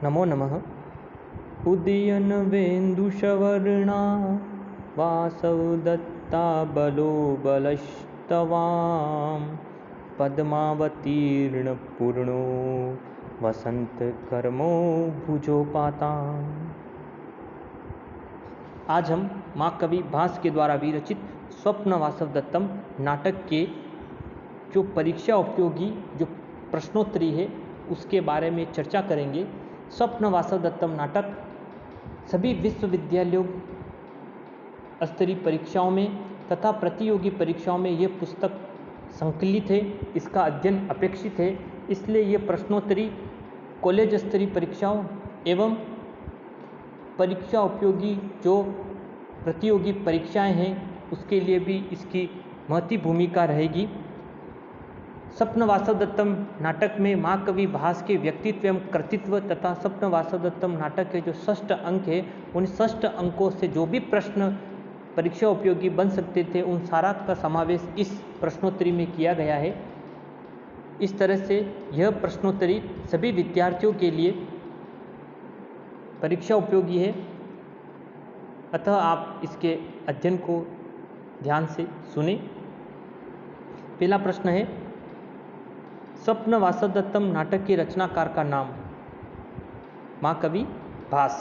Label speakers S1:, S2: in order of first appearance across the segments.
S1: नमो नमः। उदयन वेन्दुषवर्णा वासवदत्ता बलो बलस्तवां पद्मावतीर्णपूर्णो वसंतकर्मो भुजोपाताम्। आज हम महाकवि भास के द्वारा विरचित स्वप्न वासवदत्तम नाटक के जो परीक्षा उपयोगी जो प्रश्नोत्तरी है उसके बारे में चर्चा करेंगे। स्वप्न वासवदत्तम नाटक सभी विश्वविद्यालयों स्तरीय परीक्षाओं में तथा प्रतियोगी परीक्षाओं में यह पुस्तक संकलित है, इसका अध्ययन अपेक्षित है। इसलिए ये प्रश्नोत्तरी कॉलेज स्तरीय परीक्षाओं एवं परीक्षा उपयोगी जो प्रतियोगी परीक्षाएं हैं उसके लिए भी इसकी महती भूमिका रहेगी। स्वप्न वासवदत्तम नाटक में महाकवि भास के व्यक्तित्व एवं कृतित्व तथा स्वप्न वासवदत्तम नाटक के जो षष्ठ अंक है उन षष्ठ अंकों से जो भी प्रश्न परीक्षा उपयोगी बन सकते थे उन सारा का समावेश इस प्रश्नोत्तरी में किया गया है। इस तरह से यह प्रश्नोत्तरी सभी विद्यार्थियों के लिए परीक्षा उपयोगी है, अतः आप इसके अध्ययन को ध्यान से सुने। पहला प्रश्न है, स्वप्न वासवदत्तम नाटक के रचनाकार का नाम? महाकवि भास।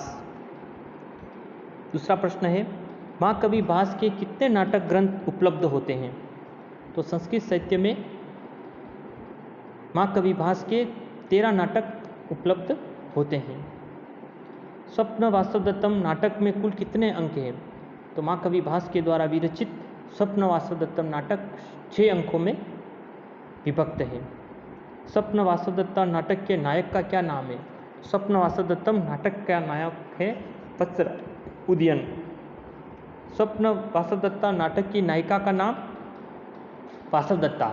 S1: दूसरा प्रश्न है, महाकवि भास के कितने नाटक ग्रंथ उपलब्ध होते हैं? तो संस्कृत साहित्य में महाकवि भास के 13 नाटक उपलब्ध होते हैं। स्वप्न वासवदत्तम नाटक में कुल कितने अंक हैं? तो महाकवि भास के द्वारा विरचित स्वप्न वासवदत्तम नाटक 6 अंकों में विभक्त है। स्वप्न वासवदत्तम नाटक के नायक का क्या नाम है? स्वप्न वासवदत्तम नाटक का नायक है वत्सराज उदयन। स्वप्न वासवदत्तम नाटक की नायिका का नाम वासवदत्ता।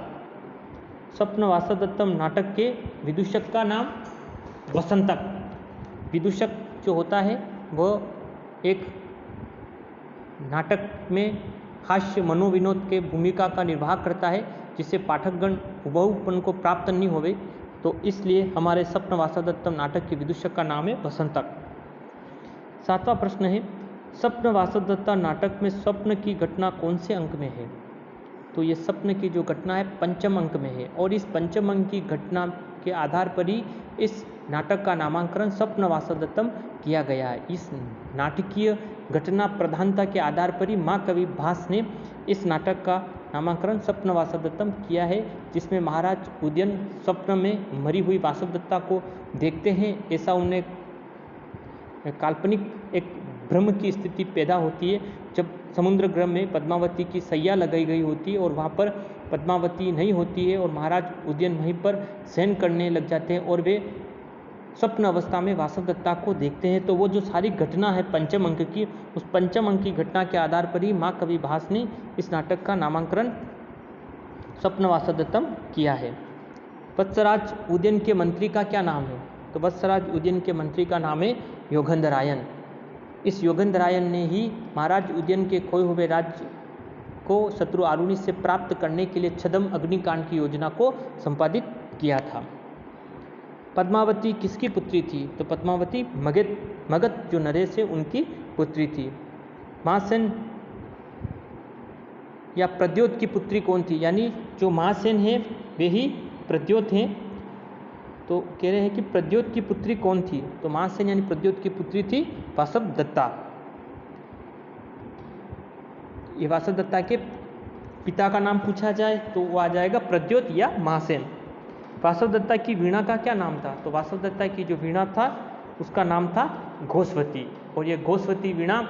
S1: स्वप्न वासवदत्तम नाटक के विदूषक का नाम वसंतक। विदूषक जो होता है वह एक नाटक में हास्य मनोविनोद के भूमिका का निर्वाह करता है जिससे पाठकगण हुबहूपन को प्राप्त नहीं होवे, तो इसलिए हमारे स्वप्न वासवदत्तम नाटक के विदूषक का नाम है वसंतक। 7वां प्रश्न है, स्वप्न वासवदत्तम नाटक में स्वप्न की घटना कौन से अंक में है? तो ये स्वप्न की जो घटना है 5वें अंक में है और इस 5वें अंक की घटना के आधार पर ही इस नाटक का नामांकन स्वप्न वासवदत्तम किया गया है। इस नाटकीय घटना प्रधानता के आधार पर ही महाकवि भास ने इस नाटक का नामांकन स्वप्न वासवदत्तम किया है, जिसमें महाराज उदयन स्वप्न में मरी हुई वासवदत्ता को देखते हैं। ऐसा उन्हें काल्पनिक एक भ्रम की स्थिति पैदा होती है जब समुद्र ग्रह में पद्मावती की सैया लगाई गई होती है और वहाँ पर पद्मावती नहीं होती है और महाराज उदयन वहीं पर शयन करने लग जाते हैं और वे स्वप्न अवस्था में वासवदत्ता को देखते हैं। तो वो जो सारी घटना है 5वें अंक की, उस 5वें अंक की घटना के आधार पर ही महाकवि भास ने इस नाटक का नामांकन स्वप्न वासवदत्तम किया है। वत्सराज उदयन के मंत्री का क्या नाम है? तो वत्सराज उदयन के मंत्री का नाम है योगेंद्रायन। इस योगेंद्रायन ने ही महाराज उदयन के खोए हुए राज्य को शत्रु आरुणि से प्राप्त करने के लिए छद्म अग्निकांड की योजना को संपादित किया था। पद्मावती किसकी पुत्री थी? तो पद्मावती मगध जो नरेश है उनकी पुत्री थी। महासेन या प्रद्योत की पुत्री कौन थी? यानी जो महासेन है वे ही प्रद्योत हैं। तो कह रहे हैं कि प्रद्योत की पुत्री कौन थी? तो महासेन यानी प्रद्योत की पुत्री थी वासवदत्ता। ये वासवदत्ता के पिता का नाम पूछा जाए तो वो आ जाएगा प्रद्योत या महासेन। वासवदत्ता की वीणा का क्या नाम था? तो वासवदत्ता की जो वीणा था उसका नाम था घोषवती। और ये घोषवती वीणा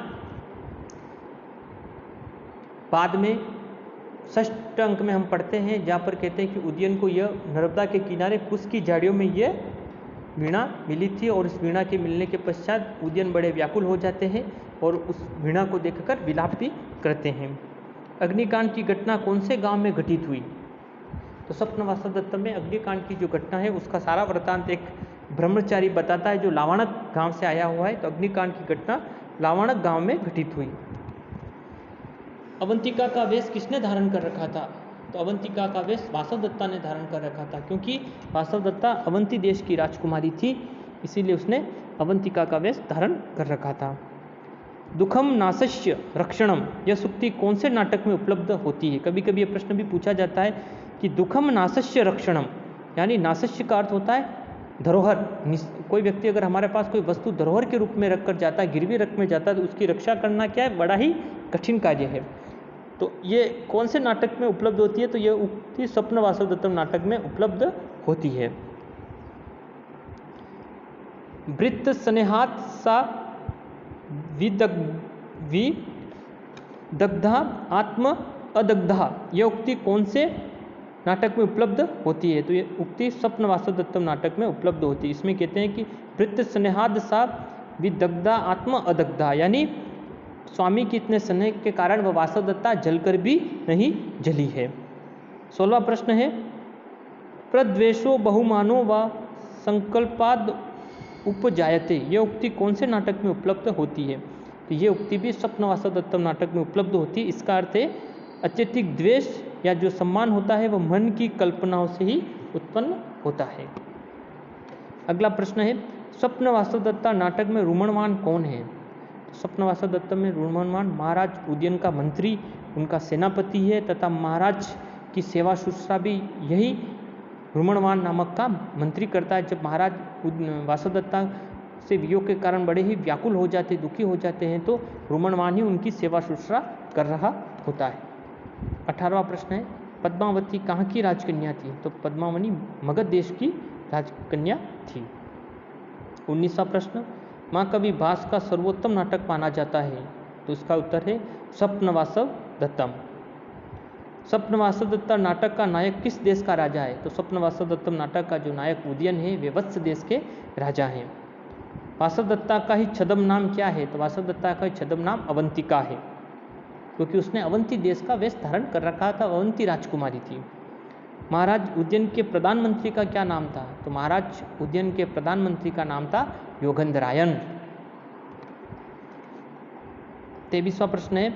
S1: बाद में 6ठ अंक में हम पढ़ते हैं जहाँ पर कहते हैं कि उदयन को यह नर्मदा के किनारे कुश की झाड़ियों में यह वीणा मिली थी और इस वीणा के मिलने के पश्चात उदयन बड़े व्याकुल हो जाते हैं और उस वीणा को देखकर विलाप भी करते हैं। अग्निकांड की घटना कौन से गांव में घटित हुई? तो स्वप्न वासवदत्तम में अग्निकांड की जो घटना है उसका सारा वृत्तांत एक ब्रह्मचारी बताता है जो लावाणक गांव से आया हुआ है। तो अग्निकांड की घटना लावाणक गांव में घटित हुई। अवंतिका का वेश किसने धारण कर रखा था? तो अवंतिका का वेश वासवदत्ता ने धारण कर रखा था, क्योंकि वासवदत्ता अवंती देश की राजकुमारी थी, इसीलिए उसने अवंतिका का वेश धारण कर रखा था। दुखम नासस्य रक्षणम, यह सूक्ति कौन से नाटक में उपलब्ध होती है? कभी कभी यह प्रश्न भी पूछा जाता है कि दुखम नासस्य रक्षणम, यानी नासस्य का अर्थ होता है धरोहर। कोई व्यक्ति अगर हमारे पास कोई वस्तु धरोहर के रूप में रख कर जाता है, गिरवी रख में जाता है, तो उसकी रक्षा करना क्या है, बड़ा ही कठिन कार्य है। तो ये कौन से नाटक में उपलब्ध होती है? तो ये उक्ति स्वप्न वासवदत्तम नाटक में उपलब्ध होती है। वृत्त स्नेहात् सा विदग्धा आत्म अदग्धा, यह उक्ति कौन से नाटक में उपलब्ध होती है? तो ये उक्ति स्वप्न वासवदत्तम नाटक में उपलब्ध होती है। इसमें कहते हैं कि वृत्त स्नेहाद सा विदग्धा आत्म अदग्धा, यानी स्वामी के इतने स्नेह के कारण वह वासवदत्ता जलकर भी नहीं जली है। 16वां प्रश्न है, प्रद्वेषो बहुमानो व संकल्पाद उपजायते, यह उक्ति कौन से नाटक में उपलब्ध होती है? तो ये उक्ति भी स्वप्न वासवदत्तम नाटक में उपलब्ध होती है। इसका अर्थ है अत्यधिक द्वेष या जो सम्मान होता है वह मन की कल्पनाओं से ही उत्पन्न होता है। अगला प्रश्न है, स्वप्न वासवदत्ता नाटक में रुमणवान कौन है? स्वप्न वासवदत्ता में रुमणवान महाराज उदयन का मंत्री, उनका सेनापति है तथा महाराज की सेवा शुश्रूषा भी यही रुमणवान नामक का मंत्री करता है। जब महाराज वासवदत्ता से वियोग के कारण बड़े ही व्याकुल हो जाते, दुखी हो जाते हैं, तो रुमणवान ही उनकी सेवा शुश्रूषा कर रहा होता है। 18वां प्रश्न है, पद्मावती कहाँ की राजकन्या थी? तो पद्मावती मगध देश की राजकन्या थी। 19वां प्रश्न, माँ कवि भास का सर्वोत्तम नाटक माना जाता है? तो इसका उत्तर है स्वप्न वासवदत्तम। स्वप्न वासवदत्ता नाटक का नायक किस देश का राजा है? तो स्वप्न वासवदत्तम नाटक का जो नायक उदयन है वे वत्स देश के राजा हैं। वासवदत्ता का ही छद्म नाम क्या है? तो वासवदत्ता का ही छद्म नाम अवंतिका है, क्योंकि उसने अवंती देश का वेश धारण कर रखा था, अवंती राजकुमारी थी। महाराज उदयन के प्रधानमंत्री का क्या नाम था? तो महाराज उदयन के प्रधानमंत्री का नाम था योगेंद्रायन। 23वां प्रश्न है,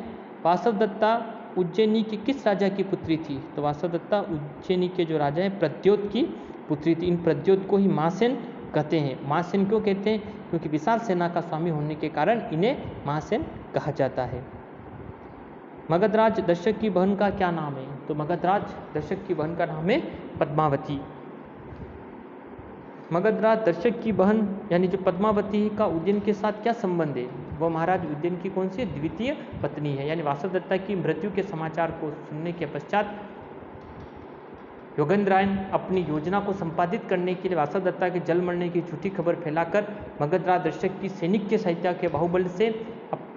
S1: वासवदत्ता उज्जैनी की किस राजा की पुत्री थी? तो वासवदत्ता उज्जैनी के जो राजा है प्रद्योत की पुत्री थी। इन प्रद्योत को ही महासेन कहते हैं। महासेन क्यों कहते हैं? क्योंकि विशाल सेना का स्वामी होने के कारण इन्हें महासेन कहा जाता है। मगधराज दशरथ की बहन का क्या नाम है? तो मगधराज दशरथ की बहन का नाम है पद्मावती। मगधराज दशरथ की बहन यानी जो पद्मावती का उदयन के साथ क्या संबंध है? वह महाराज उदयन की कौन सी द्वितीय पत्नी है। यानी वासवदत्ता की मृत्यु के समाचार को सुनने के पश्चात योगेंद्रायन अपनी योजना को संपादित करने के लिए वासवदत्ता के जल मरने की झूठी खबर फैलाकर मगधराज दशरथ की सैनिक के सहायता के बाहुबल से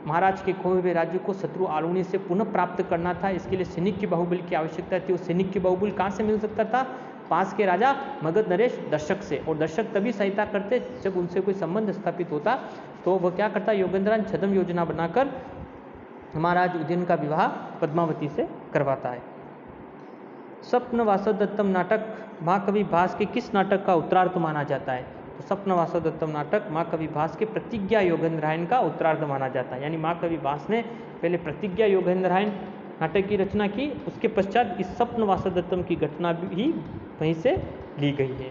S1: महाराज के खोए हुए राज्य को शत्रु आलूनी से पुनः प्राप्त करना था। इसके लिए सैनिक के बाहुबल की आवश्यकता थी। उस सैनिक के बाहुबल कहाँ से मिल सकता था? पास के राजा मगध नरेश दशरथ से। और दशरथ तभी सहायता करते जब उनसे कोई संबंध स्थापित होता। तो वह क्या करता? योगेंद्रायन छद्म योजना बनाकर महाराज उदयन का विवाह पद्मावती से करवाता है। स्वप्न वासवदत्तम नाटक महाकवि भास के किस नाटक का उत्तरार्ध माना जाता है? तो स्वप्न वासवदत्तम नाटक महाकवि भास के प्रतिज्ञा योगेंद्रायन का उत्तरार्ध माना जाता है। यानी महाकवि भास ने पहले प्रतिज्ञा योगेंद्रायन नाटक की रचना की, उसके पश्चात इस स्वप्न वासवदत्तम की घटना भी वहीं से ली गई है।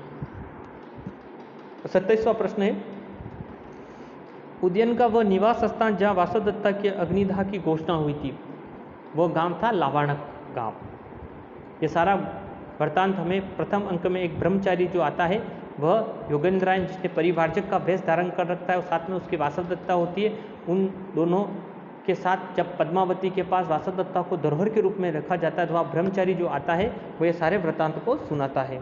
S1: 27वां प्रश्न है, उदयन का वह निवास स्थान जहाँ वासवदत्ता के अग्निदाह की घोषणा हुई थी वह गांव था लावाणक गांव। ये सारा वृत्तांत हमें प्रथम अंक में एक ब्रह्मचारी जो आता है वह योगेंद्रायन जिसने परिवारजक का वेश धारण कर रखता है और साथ में उसकी वासवदत्ता होती है, उन दोनों के साथ जब पद्मावती के पास वासवदत्ता को धरोहर के रूप में रखा जाता है तो वहाँ ब्रह्मचारी जो आता है वह ये सारे वृत्तांत को सुनाता है।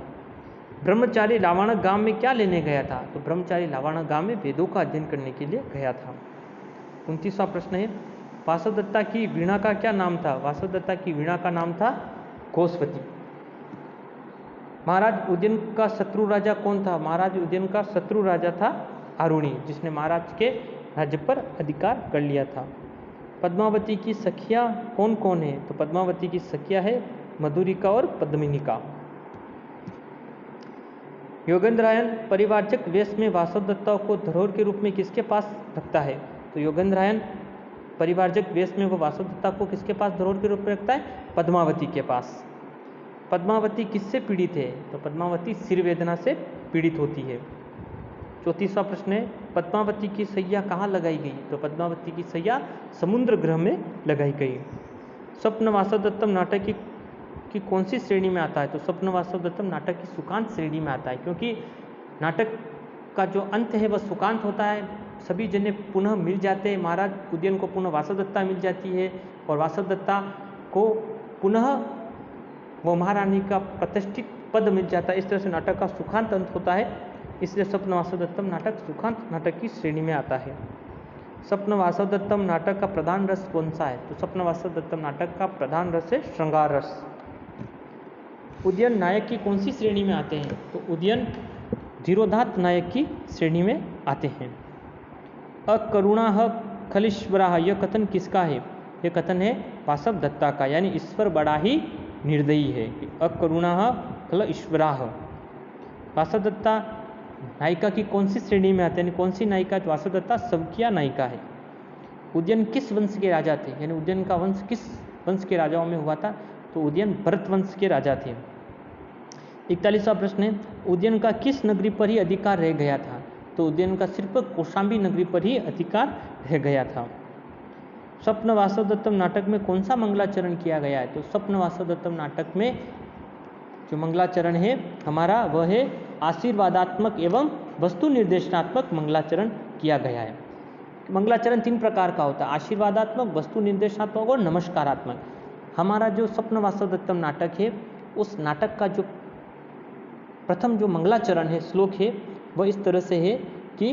S1: ब्रह्मचारी लावाणक गांव में क्या लेने गया था? तो ब्रह्मचारी लावाणक गांव में वेदों का अध्ययन करने के लिए गया था। 29वां प्रश्न है, वासवदत्ता की वीणा का क्या नाम था? वासवदत्ता की वीणा का नाम था गोस्वती। महाराज उदयन का शत्रु राजा कौन था? महाराज उदयन का शत्रु राजा था आरुणी, जिसने महाराज के राज्य पर अधिकार कर लिया था। पद्मावती की सखियां कौन कौन है? तो पद्मावती की सखियां है मधुरिका और पद्मिनिका। योगेंद्रायन परिवारजक वेश में वासवदत्ता को धरोहर के रूप में किसके पास रखता है? तो योगेंद्रायन परिवारजक वेश में वो वासवदत्ता को किसके पास धरोहर के रूप में रखता है? पद्मावती के पास। पद्मावती किससे पीड़ित है? तो पद्मावती सिर वेदना से पीड़ित होती है। 34वां प्रश्न है, पद्मावती की सैया कहाँ लगाई गई? तो पद्मावती की सैया समुद्र गृह में लगाई गई। स्वप्न वासवदत्तम नाटक की कौन सी श्रेणी में आता है? तो स्वप्न वासवदत्तम नाटक की सुकांत श्रेणी में आता है, क्योंकि नाटक का जो अंत है वह सुकांत होता है, सभी जने पुनः मिल जाते हैं, महाराज उदयन को पुनः वासवदत्ता मिल जाती है और वासवदत्ता को पुनः वो महारानी का प्रतिष्ठित पद मिल जाता है। इस तरह से नाटक का सुखांत अंत होता है, इसलिए स्वप्न वासवदत्तम नाटक सुखांत नाटक की श्रेणी में आता है। स्वप्न वासवदत्तम नाटक का प्रधान रस कौन सा है? तो स्वप्न वासवदत्तम नाटक का प्रधान रस है श्रृंगार रस। उदयन नायक की कौन सी श्रेणी में आते हैं? तो उदयन धीरोदात्त नायक की श्रेणी में आते हैं। अकरुणा खलीश्वरा, यह कथन किसका है? यह कथन है वासवदत्ता का, यानी ईश्वर बड़ा ही निर्दयी है। अकरुणा खल ईश्वरा, वासवदत्ता नायिका की कौन सी श्रेणी में आते हैं, यानी कौन सी नायिका? वासवदत्ता सबकिया नायिका है। उदयन किस वंश के राजा थे? यानी उदयन का वंश किस वंश के राजाओं में हुआ था? तो उदयन भरत वंश के राजा थे। 41वां प्रश्न है, उदयन का किस नगरी पर ही अधिकार रह गया था? तो उदयन का सिर्फ कौशाम्बी नगरी पर ही अधिकार रह गया था। स्वप्न वासवदत्तम नाटक में कौन सा मंगलाचरण किया गया है? तो स्वप्न वासवदत्तम नाटक में जो मंगलाचरण है हमारा वह है आशीर्वादात्मक एवं वस्तु निर्देशनात्मक मंगलाचरण किया गया है। मंगलाचरण 3 प्रकार का होता है, आशीर्वादात्मक, वस्तु निर्देशनात्मक और नमस्कारात्मक। हमारा जो स्वप्न वासवदत्तम नाटक है, उस नाटक का जो प्रथम जो मंगलाचरण है, श्लोक है, वह इस तरह से है कि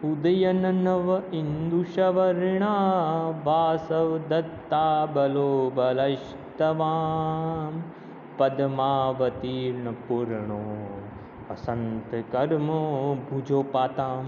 S1: उदयन नव इंदुशवर्णा वासवदत्ता बलो बलस्तवाम पद्मावतीर्ण पूर्णो असंत कर्मो भुजोपाताम।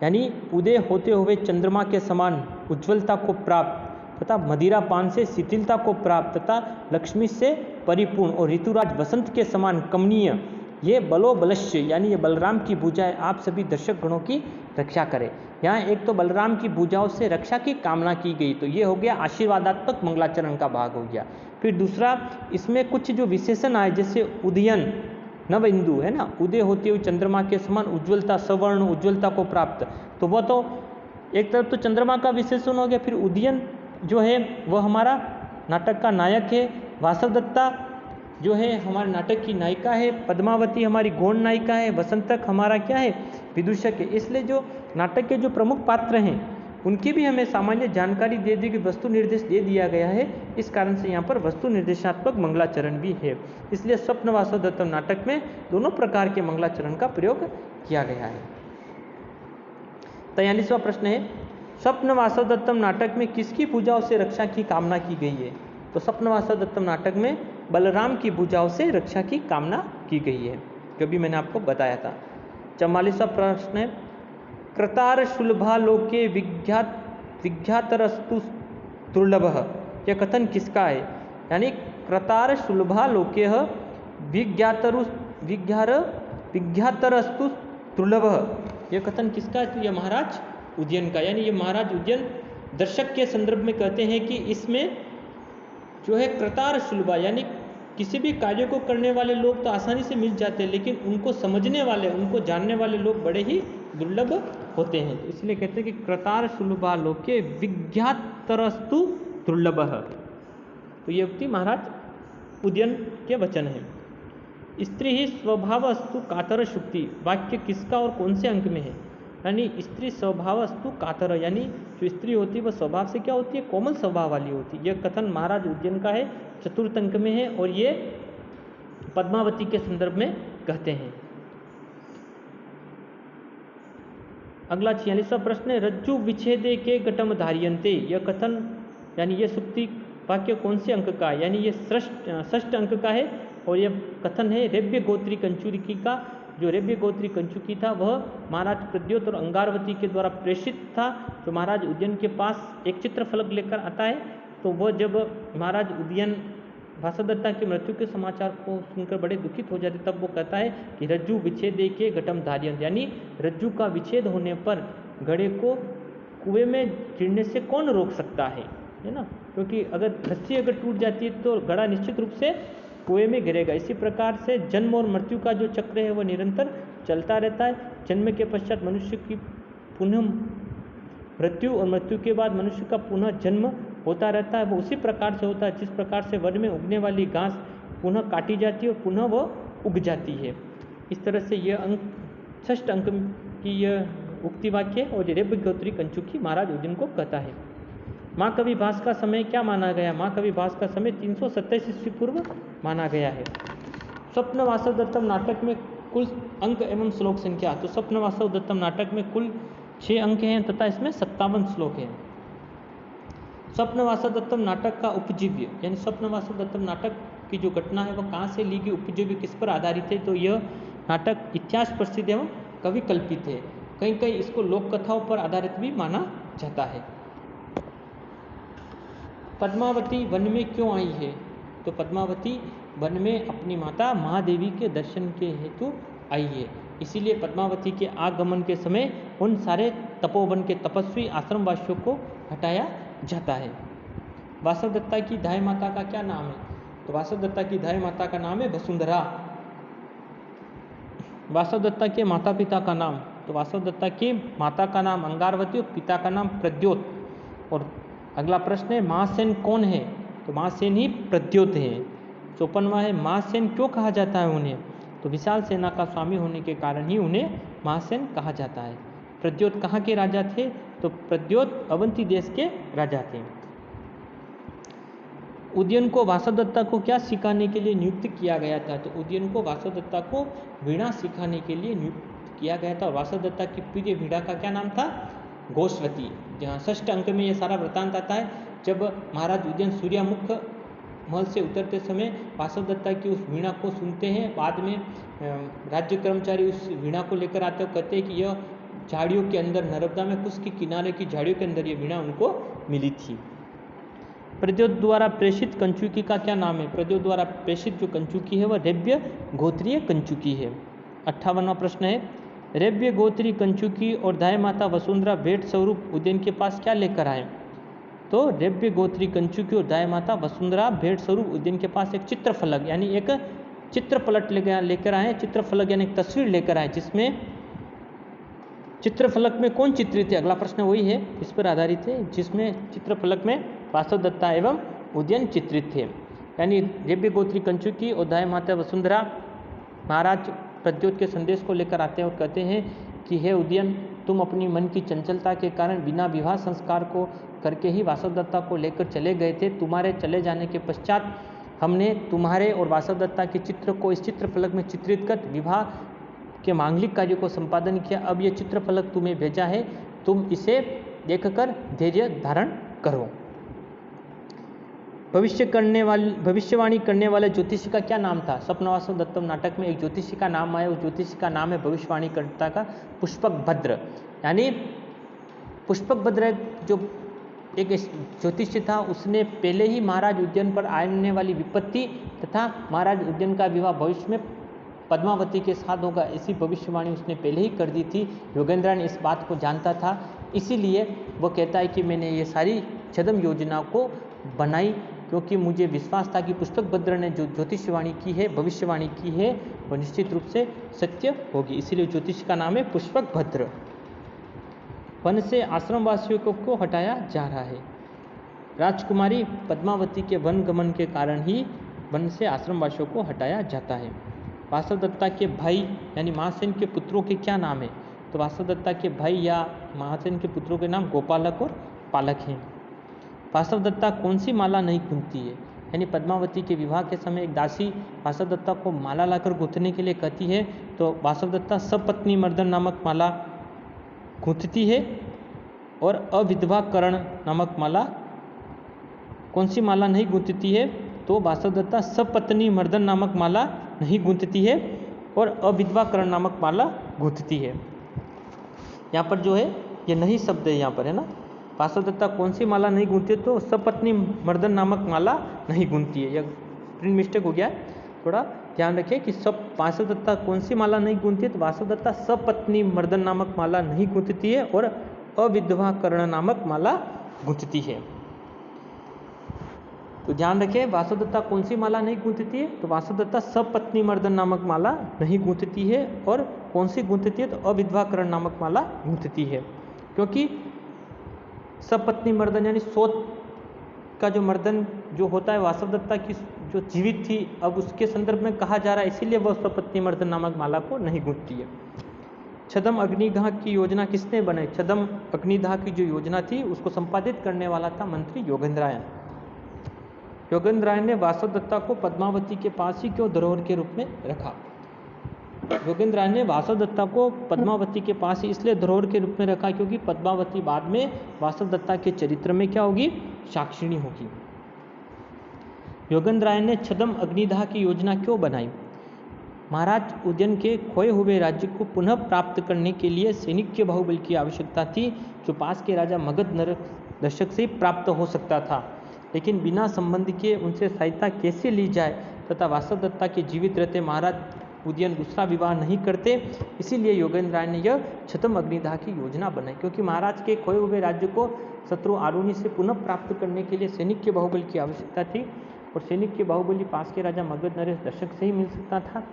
S1: यानी उदय होते हुए चंद्रमा के समान उज्ज्वलता को प्राप्त तथा मदिरा पान से शिथिलता को प्राप्त तथा लक्ष्मी से परिपूर्ण और ऋतुराज वसंत के समान कमनीय ये बलो बलश्य, यानी ये बलराम की भुजाएं आप सभी दर्शक गणों की रक्षा करें। यहाँ एक तो बलराम की भुजाओं से रक्षा की कामना की गई, तो ये हो गया आशीर्वादात्मक मंगलाचरण का भाग हो गया। फिर दूसरा, इसमें कुछ जो विशेषण आए, जैसे उदयन नव इंदु है ना, उदय होते हुए चंद्रमा के समान उज्ज्वलता, सवर्ण उज्ज्वलता को प्राप्त, तो वह तो एक तरफ तो चंद्रमा का विशेषण हो गया। फिर उदयन जो है वह हमारा नाटक का नायक है, वासवदत्ता जो है हमारे नाटक की नायिका है, पद्मावती हमारी गौण नायिका है, वसंतक हमारा क्या है, विदूषक है। इसलिए जो नाटक के जो प्रमुख पात्र हैं उनकी भी हमें सामान्य जानकारी दे दी कि वस्तु निर्देश दे दिया गया है, इस कारण से यहाँ पर वस्तु निर्देशात्मक मंगलाचरण भी है। इसलिए स्वप्न वासवदत्तम नाटक में दोनों प्रकार के मंगलाचरण का प्रयोग किया गया है। 43वां प्रश्न है, स्वप्न वासवदत्तम नाटक में किसकी भुजाओं से रक्षा की कामना की गई है? तो स्वप्न वासवदत्तम नाटक में बलराम की भुजाओं से रक्षा की कामना की गई है, जो भी मैंने आपको बताया था। 44वां प्रश्न है, कृतार शुलभा लोके विज्ञातरस्तु दुर्लभः, यह कथन किसका है? यानी कृतार शुलभा लोके विज्ञातरस्तु दुर्लभः, यह कथन किसका है? तो यह महाराज उदयन का, यानी ये महाराज उदयन दर्शक के संदर्भ में कहते हैं कि इसमें जो है कृतार शुलभा, यानी किसी भी कार्य को करने वाले लोग तो आसानी से मिल जाते हैं, लेकिन उनको समझने वाले, उनको जानने वाले लोग बड़े ही दुर्लभ होते हैं। इसलिए कहते हैं कि कृतार शुलभा लोके विज्ञातरस्तु दुर्लभः, तो ये उक्ति महाराज उदयन के वचन है। स्त्री ही स्वभावस्तु कातर शुक्ति, वाक्य किसका और कौन से अंक में है? यानी स्त्री स्वभावस्तु कातर, यानी जो स्त्री होती है वह स्वभाव से क्या होती है? कोमल स्वभाव वाली होती है। यह कथन महाराज उदयन का है, चतुर्थ अंक में है, और ये पद्मावती के संदर्भ में कहते हैं। अगला 46वां प्रश्न है, रज्जु विच्छेदे के घटम धार्यन्ते, यह कथन यानी यह सुक्ति वाक्य कौन से अंक का है? यानी ये षष्ठ अंक का है, और यह कथन है रेव्य गोत्री कंचुकी का। जो रेव्य गोत्री कंचुकी था वह महाराज प्रद्योत और अंगारवती के द्वारा प्रेषित था, जो महाराज उदयन के पास एक चित्रफलक लेकर आता है। तो वह जब महाराज उदयन वासवदत्ता की मृत्यु के समाचार को सुनकर बड़े दुखित हो जाते, तब वो कहता है कि रज्जु विच्छेदे के घटम धार्यन्ते, यानी रज्जु का विच्छेद होने पर घड़े को कुएं में गिरने से कौन रोक सकता है ना, क्योंकि अगर रस्सी अगर टूट जाती है तो घड़ा निश्चित रूप से कुएं में गिरेगा। इसी प्रकार से जन्म और मृत्यु का जो चक्र है वह निरंतर चलता रहता है। जन्म के पश्चात मनुष्य की पुनः मृत्यु और मृत्यु के बाद मनुष्य का पुनः जन्म होता रहता है। वो उसी प्रकार से होता है जिस प्रकार से वन में उगने वाली घास पुनः काटी जाती है और पुनः वो उग जाती है। इस तरह से यह अंक 6 अंक की यह उक्ति वाक्य और रेब्य गोत्री कंचुकी महाराज उदयन को कहता है। महाकवि भास का समय क्या माना गया? महाकवि भास का समय 327 ईस्वी पूर्व माना गया है। स्वप्न वासव दत्तम नाटक में कुल अंक एवं श्लोक संख्या, तो स्वप्न वासव दत्तम नाटक में कुल 6 अंक हैं तथा इसमें 57 श्लोक हैं। स्वप्न वासव दत्तम नाटक का उपजीव्य, यानी स्वप्न वासव दत्तम नाटक की जो घटना है वह कहाँ से ली गई, उपजीव्य किस पर आधारित है? तो यह नाटक इतिहास प्रसिद्ध एवं कवि कल्पित है। कहीं कहीं इसको लोक कथाओं पर आधारित भी माना जाता है। पद्मावती वन में क्यों आई है? तो पद्मावती वन में अपनी माता महादेवी के दर्शन के हेतु आई है। इसीलिए पद्मावती के आगमन के समय उन सारे तपोवन के तपस्वी आश्रमवासियों को हटाया जाता है। वासव दत्ता की धाय माता का क्या नाम है? तो वासव दत्ता की धाय माता का नाम है वसुंधरा। वासव दत्ता के माता पिता का नाम, तो वासव दत्ता की माता का नाम अंगारवती और पिता का नाम प्रद्योत। और अगला प्रश्न है महासेन कौन है? तो महासेन ही प्रद्योत है। 54वां है महासेन क्यों कहा जाता है उन्हें? तो विशाल सेना का स्वामी होने के कारण ही उन्हें महासेन कहा जाता है। प्रद्योत कहाँ के राजा थे? तो प्रद्योत अवंती देश के राजा थे। उदयन को वासव दत्ता को क्या सिखाने के लिए नियुक्त किया गया था? तो उदयन को वासव दत्ता को वीणा सिखाने के लिए नियुक्त किया गया था। और वासव दत्ता की प्रिय वीणा का क्या नाम था? गोस्वती। जहाँ 6 अंक में यह सारा वृत्तांत आता है। जब महाराज उदयन सूर्यमुख महल से उतरते समय वासव दत्ता की उस वीणा को सुनते हैं। बाद में राज्य कर्मचारी उस वीणा को लेकर आते हैं, कहते हैं कि यह झाड़ियों के अंदर, नर्मदा में कुछ के किनारे की झाड़ियों के अंदर ये वीणा उनको मिली थी। प्रद्योत द्वारा प्रेषित कंचुकी का क्या नाम है? प्रद्योत द्वारा प्रेषित जो कंचुकी है वह रेब्य गोत्रीय कंचुकी है। 58वां प्रश्न है रेब्य गोत्री कंचुकी और दाय माता वसुंधरा भेंट स्वरूप उदयन के पास क्या लेकर आए? तो रेब्य गोत्री कंचुकी और दाय माता वसुंधरा भेंट स्वरूप उदयन के पास एक चित्रफलक यानी एक चित्रपलट लेकर आए। चित्रफलक यानी एक तस्वीर लेकर आए, जिसमें चित्रफलक में कौन चित्रित है? अगला प्रश्न वही है, इस पर आधारित है, जिसमें चित्रफलक में वासव दत्ता एवं उदयन चित्रित थे। यानी रेब्य गोत्री कंचुकी और दाय माता वसुंधरा महाराज प्रद्योत के संदेश को लेकर आते हैं और कहते हैं कि हे उदयन, तुम अपनी मन की चंचलता के कारण बिना विवाह संस्कार को करके ही वासव दत्ता को लेकर चले गए थे। तुम्हारे चले जाने के पश्चात हमने तुम्हारे और वासव दत्ता के चित्र को इस चित्रफलक में चित्रित कर विवाह के मांगलिक कार्य को संपादन किया। अब ये चित्रफलक तुम्हें भेजा है, तुम इसे देखकर धैर्य धारण करो। भविष्यवाणी करने वाले ज्योतिषी का क्या नाम था? स्वप्न वासव दत्तम नाटक में एक ज्योतिषी का नाम आया। उस ज्योतिषी का नाम है भविष्यवाणी कर्ता का पुष्पक भद्र। यानी पुष्पक भद्र जो एक ज्योतिषी था, उसने पहले ही महाराज उदयन पर आने वाली विपत्ति तथा महाराज उदयन का विवाह भविष्य में पद्मावती के साथ होगा, ऐसी भविष्यवाणी उसने पहले ही कर दी थी। योगेंद्र ने इस बात को जानता था, इसीलिए वो कहता है कि मैंने ये सारी छद्म योजना को बनाई, क्योंकि मुझे विश्वास था कि पुष्पक भद्र ने जो ज्योतिषवाणी की है, भविष्यवाणी की है, वो निश्चित रूप से सत्य होगी। इसीलिए ज्योतिष का नाम है पुष्पक भद्र। वन से आश्रमवासियों को क्यों हटाया जा रहा है? राजकुमारी पद्मावती के वन गमन के कारण ही वन से आश्रमवासियों को हटाया जाता है। वासव दत्ता के भाई यानी महासेन के पुत्रों के क्या नाम है? तो वासव दत्ता के भाई या महासेन के पुत्रों के नाम गोपालक और पालक हैं। वासव दत्ता कौन सी माला नहीं गूंथती है? यानी पद्मावती के विवाह के समय एक दासी वासव दत्ता को माला लाकर गूंथने के लिए कहती है, तो वासव दत्ता सपत्नी मर्दन नामक माला गूंथती है। और अविधवा करण नामक माला, कौन सी माला नहीं गूंथती है? तो वासव दत्ता सपत्नी मर्दन नामक माला नहीं गूंथती है और अविधवा करण नामक माला गूंथती है। यहाँ पर जो है ये नहीं शब्द है यहाँ पर, है ना। वासव दत्ता कौन सी माला नहीं गूंथती है? तो सपत्नी मर्दन नामक माला नहीं गूंथती है। यह प्रिंट मिस्टेक हो गया है, थोड़ा ध्यान रखिए कि वासव दत्ता कौन सी माला नहीं गूंथती है? तो वासव दत्ता सपत्नी मर्दन नामक माला नहीं गूंथती है और अविधवा करण नामक माला गूंथती है। तो ध्यान रखें, वासुदत्ता कौन सी माला नहीं गूंथती है? तो वासुदत्ता सपत्नी मर्दन नामक माला नहीं गूंथती है। और कौन सी गूंथती है? तो अविधवाकरण नामक माला गूंथती है। क्योंकि सपत्नी मर्दन यानी सोत का जो मर्दन जो होता है वासुदत्ता की जो जीवित थी, अब उसके संदर्भ में कहा जा रहा है, इसीलिए वह सपत्नी मर्दन नामक माला को नहीं गूंथती है। छदम अग्निदाह की योजना किसने बनाई? छदम अग्निदाह की जो योजना थी उसको संपादित करने वाला था मंत्री योगेंद्रायन। योगेंद्रायन ने वासुदत्ता को पद्मावती के पास ही क्यों धरोहर के रूप में रखा? योगेंद्रायन ने वासुदत्ता को पद्मावती के पास ही इसलिए धरोहर के रूप में रखा क्योंकि पद्मावती बाद में वासुदत्ता के चरित्र में क्या होगी? साक्षिणी होगी। योगेंद्रायन ने छदम अग्निदाह की योजना क्यों बनाई? महाराज उदयन के खोए हुए राज्य को पुनः प्राप्त करने के लिए सैनिक बाहुबल की आवश्यकता थी, जो पास के राजा मगध नरदर्शक से प्राप्त हो सकता था। लेकिन बिना संबंध के उनसे सहायता कैसे ली जाए तथा वासुदत्ता के जीवित रहते महाराज उदयन दूसरा विवाह नहीं करते, इसीलिए योगेंद्रायन ने यह छदम अग्निदाह की योजना बनाई। क्योंकि महाराज के खोए हुए राज्य को शत्रु आरुणि से पुनः प्राप्त करने के लिए सैनिक के बाहुबल की आवश्यकता थी, और सैनिक के बाहुबली पास के राजा मगध नरेश दर्शक से ही मिल सकता था,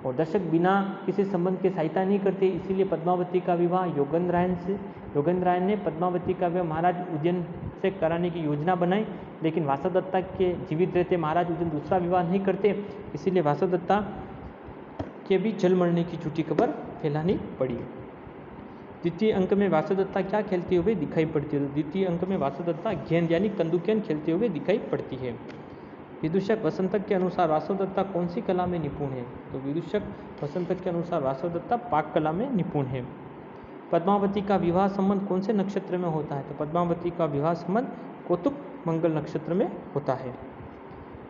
S1: और दर्शक बिना किसी संबंध के सहायता नहीं करते, इसीलिए पद्मावती का विवाह योगेंद्रायन ने पद्मावती का विवाह महाराज उदयन से कराने की योजना बनाई। लेकिन वासुदत्ता के जीवित रहते महाराज उदयन दूसरा विवाह नहीं करते, इसीलिए वासुदत्ता के भी जल मरने की झूठी खबर फैलानी पड़ी। द्वितीय अंक में वासुदत्ता क्या खेलते हुए दिखाई पड़ती है? तो द्वितीय अंक में वासुदत्ता गेंद यानी कंदुकेन खेलते हुए दिखाई पड़ती है। विदूषक वसंतक के अनुसार वासुदत्ता कौन सी कला में निपुण है? तो विदूषक वसंतक के अनुसार वासुदत्ता पाक कला में निपुण है। पद्मावती का विवाह संबंध कौन से नक्षत्र में होता है? तो पद्मावती का विवाह संबंध कौतुक मंगल नक्षत्र में होता है।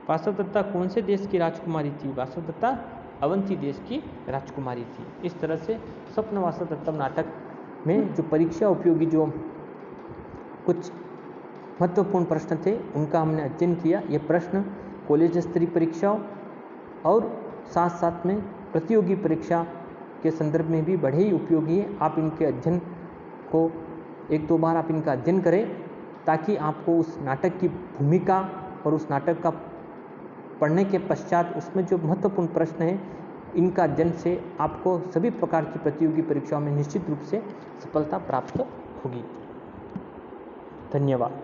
S1: वासुदत्ता कौन से देश की राजकुमारी थी? वासुदत्ता अवंती देश की राजकुमारी थी। इस तरह से स्वप्न वासुदत्तम नाटक में जो परीक्षा उपयोगी जो कुछ महत्वपूर्ण प्रश्न थे उनका हमने अध्ययन किया। ये प्रश्न कॉलेज स्तरीय परीक्षाओं और साथ साथ में प्रतियोगी परीक्षा के संदर्भ में भी बड़े ही उपयोगी है। आप इनके अध्ययन को एक दो बार आप इनका अध्ययन करें, ताकि आपको उस नाटक की भूमिका और उस नाटक का पढ़ने के पश्चात उसमें जो महत्वपूर्ण प्रश्न है इनका अध्ययन से आपको सभी प्रकार की प्रतियोगी परीक्षाओं में निश्चित रूप से सफलता प्राप्त होगी। धन्यवाद।